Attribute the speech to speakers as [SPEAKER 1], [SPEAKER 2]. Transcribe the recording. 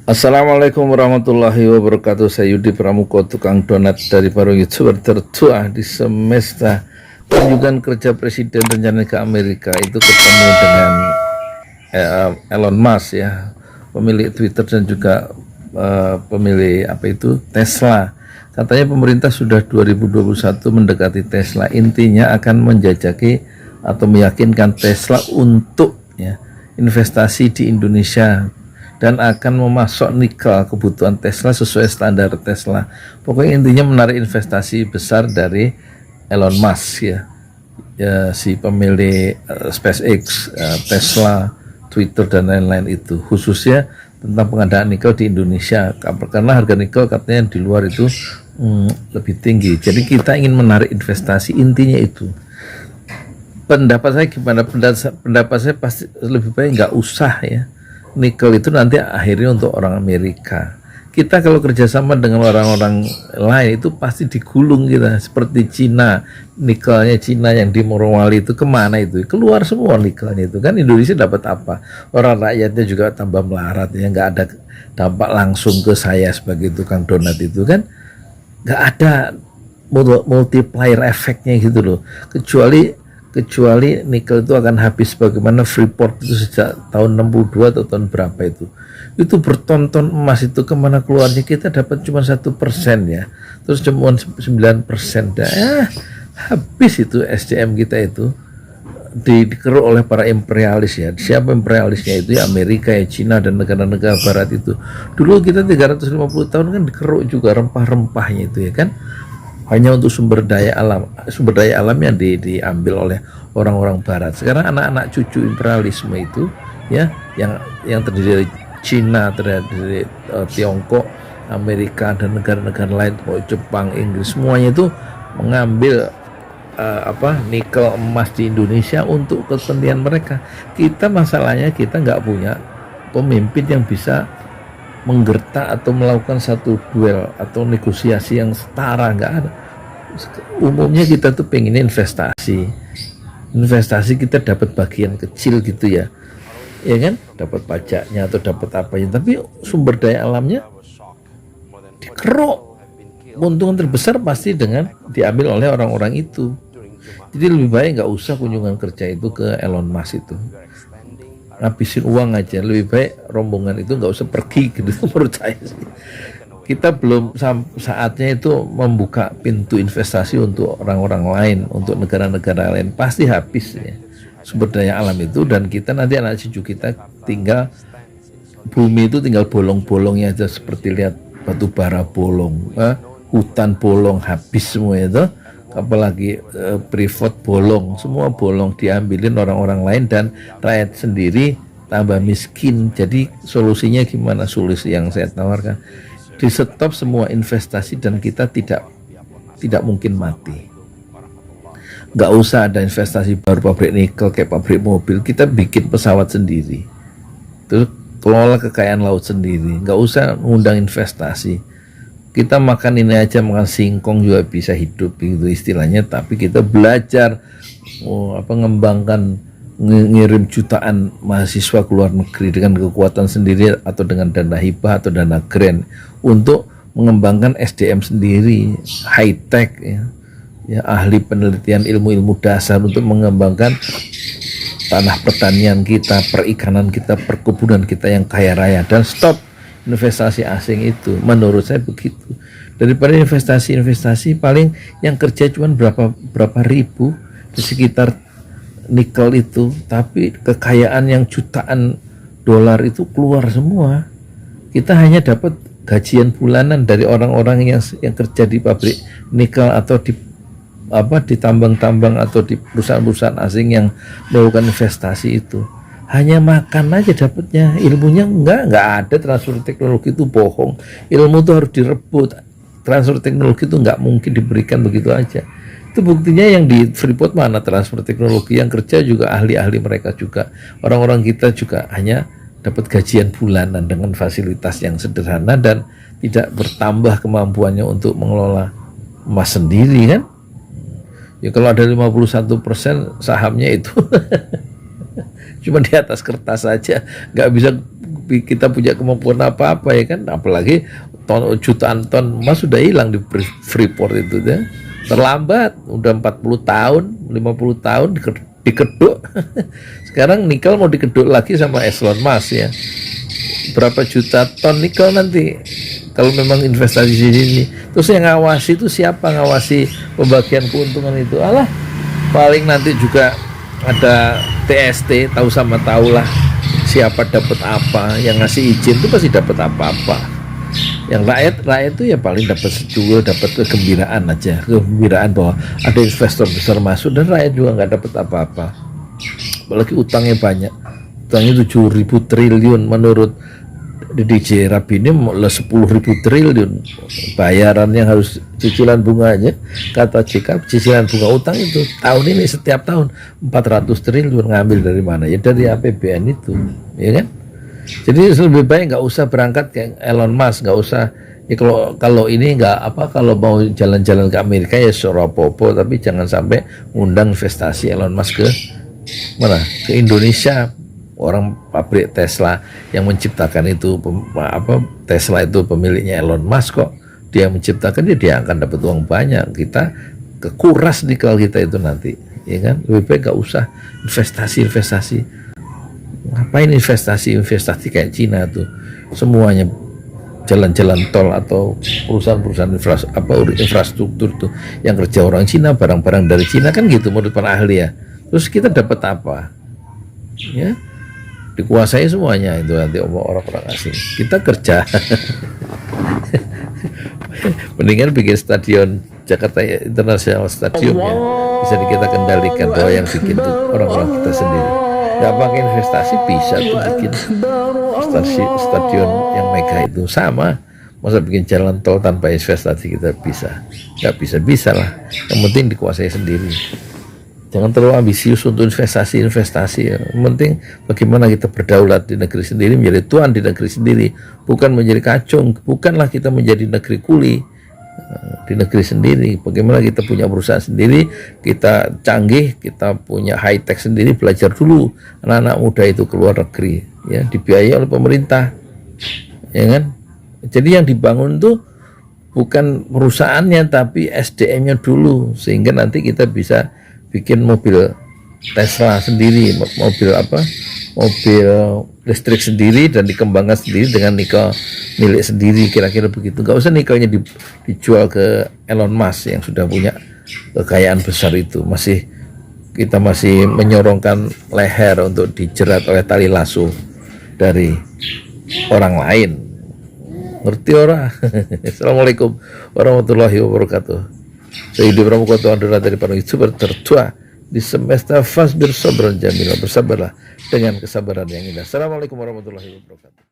[SPEAKER 1] Assalamualaikum warahmatullahi wabarakatuh. Saya Yudi Pramuko, tukang donat dari para YouTuber tertua di semesta. Kunjungan kerja Presiden rencana ke Amerika itu ketemu dengan Elon Musk ya, pemilik Twitter dan juga pemilik Tesla. Katanya pemerintah sudah 2021 mendekati Tesla, intinya akan menjajaki atau meyakinkan Tesla untuk investasi di Indonesia dan akan memasok nikel kebutuhan Tesla sesuai standar Tesla. Pokoknya intinya menarik investasi besar dari Elon Musk si pemilik SpaceX, Tesla, Twitter dan lain-lain itu, khususnya tentang pengadaan nikel di Indonesia karena harga nikel katanya di luar itu lebih tinggi. Jadi kita ingin menarik investasi, intinya itu. Pendapat saya gimana? Pendapat saya pasti lebih baik nggak usah ya. Nikel itu nanti akhirnya untuk orang Amerika. Kita kalau kerjasama dengan orang-orang lain itu pasti digulung kita. Seperti Cina, nikelnya Cina yang di Morowali itu kemana itu? Keluar semua nikelnya itu kan. Indonesia dapat apa? Orang rakyatnya juga tambah melarat ya. Nggak ada dampak langsung ke saya sebagai tukang donat itu kan. Nggak ada multiplier efeknya gitu loh. Kecuali nikel itu akan habis, bagaimana Freeport itu sejak tahun 62 atau tahun berapa itu bertonton emas itu kemana keluarnya, kita dapat cuma 1% ya, terus cuma 9% habis itu SDM kita itu dikeruk oleh para imperialis ya. Siapa imperialisnya itu ya? Amerika ya, Cina dan negara-negara barat itu. Dulu kita 350 tahun kan dikeruk juga rempah-rempahnya itu ya kan, hanya untuk sumber daya alam yang diambil oleh orang-orang barat. Sekarang anak-anak cucu imperialisme itu ya, yang terdiri dari Cina, terdiri dari Tiongkok, Amerika dan negara-negara lain, Jepang, Inggris, semuanya itu mengambil nikel emas di Indonesia untuk kepentingan mereka. Kita masalahnya kita nggak punya pemimpin yang bisa menggertak atau melakukan satu duel atau negosiasi yang setara, nggak ada. Umumnya kita tuh pengen investasi kita dapat bagian kecil gitu ya kan, dapat pajaknya atau dapat apanya, tapi sumber daya alamnya dikeruk. Keuntungan terbesar pasti dengan diambil oleh orang-orang itu. Jadi lebih baik nggak usah kunjungan kerja itu ke Elon Musk itu, ngabisin uang aja. Lebih baik rombongan itu nggak usah pergi gitu menurut saya sih. Kita belum saatnya itu membuka pintu investasi untuk orang-orang lain, untuk negara-negara lain. Pasti habis ya sumber daya alam itu, dan kita nanti anak cucu kita tinggal, bumi itu tinggal bolong-bolongnya aja, seperti lihat batu bara bolong, hutan bolong, habis semua itu. Apalagi Freeport bolong, semua bolong, diambilin orang-orang lain dan rakyat sendiri tambah miskin. Jadi solusinya gimana? Solusi yang saya tawarkan, di stop semua investasi dan kita tidak mungkin mati. Nggak usah ada investasi baru pabrik nikel kayak pabrik mobil, kita bikin pesawat sendiri, terus kelola kekayaan laut sendiri, nggak usah ngundang investasi. Kita makan ini aja, makan singkong juga bisa hidup gitu istilahnya, tapi kita belajar mengembangkan, ngirim jutaan mahasiswa ke luar negeri dengan kekuatan sendiri atau dengan dana hibah atau dana grant untuk mengembangkan SDM sendiri, high tech ya, ahli penelitian ilmu-ilmu dasar untuk mengembangkan tanah pertanian kita, perikanan kita, perkebunan kita yang kaya raya, dan stop investasi asing itu. Menurut saya begitu. Daripada investasi paling yang kerja cuma berapa ribu di sekitar nikel itu, tapi kekayaan yang jutaan dolar itu keluar semua. Kita hanya dapat gajian bulanan dari orang-orang yang kerja di pabrik nikel atau di tambang-tambang atau di perusahaan-perusahaan asing yang melakukan investasi itu. Hanya makan aja dapatnya, ilmunya nggak ada. Transfer teknologi itu bohong, ilmu itu harus direbut. Transfer teknologi itu nggak mungkin diberikan begitu aja. Itu buktinya yang di Freeport mana transfer teknologi, yang kerja juga ahli-ahli mereka juga. Orang-orang kita juga hanya dapat gajian bulanan dengan fasilitas yang sederhana dan tidak bertambah kemampuannya untuk mengelola emas sendiri kan. Ya kalau ada 51% sahamnya itu cuma di atas kertas saja, nggak bisa kita punya kemampuan apa-apa ya kan, apalagi jutaan ton emas sudah hilang di Freeport itu ya. Terlambat, udah 40 tahun, 50 tahun dikeduk. Sekarang nikel mau dikeduk lagi sama Elon Musk ya. Berapa juta ton nikel nanti kalau memang investasi di sini. Terus yang ngawasi itu siapa, ngawasi pembagian keuntungan itu? Alah, paling nanti juga ada TST, tahu sama tahu lah siapa dapat apa, yang ngasih izin itu pasti dapat apa-apa. Yang rakyat itu ya paling dapat sejual, dapat kegembiraan aja, kegembiraan bahwa ada investor besar masuk, dan rakyat juga nggak dapat apa-apa. Apalagi utangnya banyak, utangnya 7.000 triliun menurut DJ Rabini, 10.000 triliun bayaran yang harus cicilan bunganya, kata JK cicilan bunga utang itu tahun ini setiap tahun 400 triliun, ngambil dari mana ya, dari APBN itu ya kan. Jadi lebih baik nggak usah berangkat ke Elon Musk, nggak usah ya, kalau ini nggak apa, kalau mau jalan-jalan ke Amerika ya soropopo, tapi jangan sampai undang investasi Elon Musk ke mana, ke Indonesia. Orang pabrik Tesla yang menciptakan itu Tesla itu pemiliknya Elon Musk kok, dia menciptakan, dia akan dapat uang banyak, kita kekuras nikel kita itu nanti ya kan. Lebih baik nggak usah investasi. Ngapain investasi kayak Cina tuh, semuanya jalan-jalan tol atau perusahaan-perusahaan infrastruktur tuh yang kerja orang Cina, barang-barang dari Cina kan gitu menurut para ahli ya. Terus kita dapat apa ya, dikuasai semuanya itu nanti orang-orang asing, kita kerja. Mendingan bikin stadion Jakarta International Stadium ya, bisa kita kendalikan, bahwa yang bikin tuh orang-orang kita sendiri. Nggak pakai investasi bisa tuh bikin stadion yang mega itu, sama. Masa bikin jalan tol tanpa investasi kita bisa? Nggak bisa lah. Yang penting dikuasai sendiri. Jangan terlalu ambisius untuk investasi ya. Yang penting bagaimana kita berdaulat di negeri sendiri, menjadi tuan di negeri sendiri, bukan menjadi kacung. Bukanlah kita menjadi negeri kuli di negeri sendiri. Bagaimana kita punya perusahaan sendiri, kita canggih, kita punya high tech sendiri, belajar dulu anak-anak muda itu keluar negeri ya, dibiayai oleh pemerintah ya kan. Jadi yang dibangun tuh bukan perusahaannya tapi SDM-nya dulu, sehingga nanti kita bisa bikin mobil Tesla sendiri, mobil listrik sendiri, dan dikembangkan sendiri dengan nikel milik sendiri, kira-kira begitu. Nggak usah nikelnya dijual ke Elon Musk yang sudah punya kekayaan besar itu. Kita masih menyorongkan leher untuk dijerat oleh tali lasso dari orang lain. Ngerti orang? Assalamualaikum warahmatullahi wabarakatuh. Saya Yudi Pramukoto adalah dari para YouTuber tertua di semesta. Fasbir sabran jamila, bersabarlah dengan kesabaran yang indah. Assalamualaikum warahmatullahi wabarakatuh.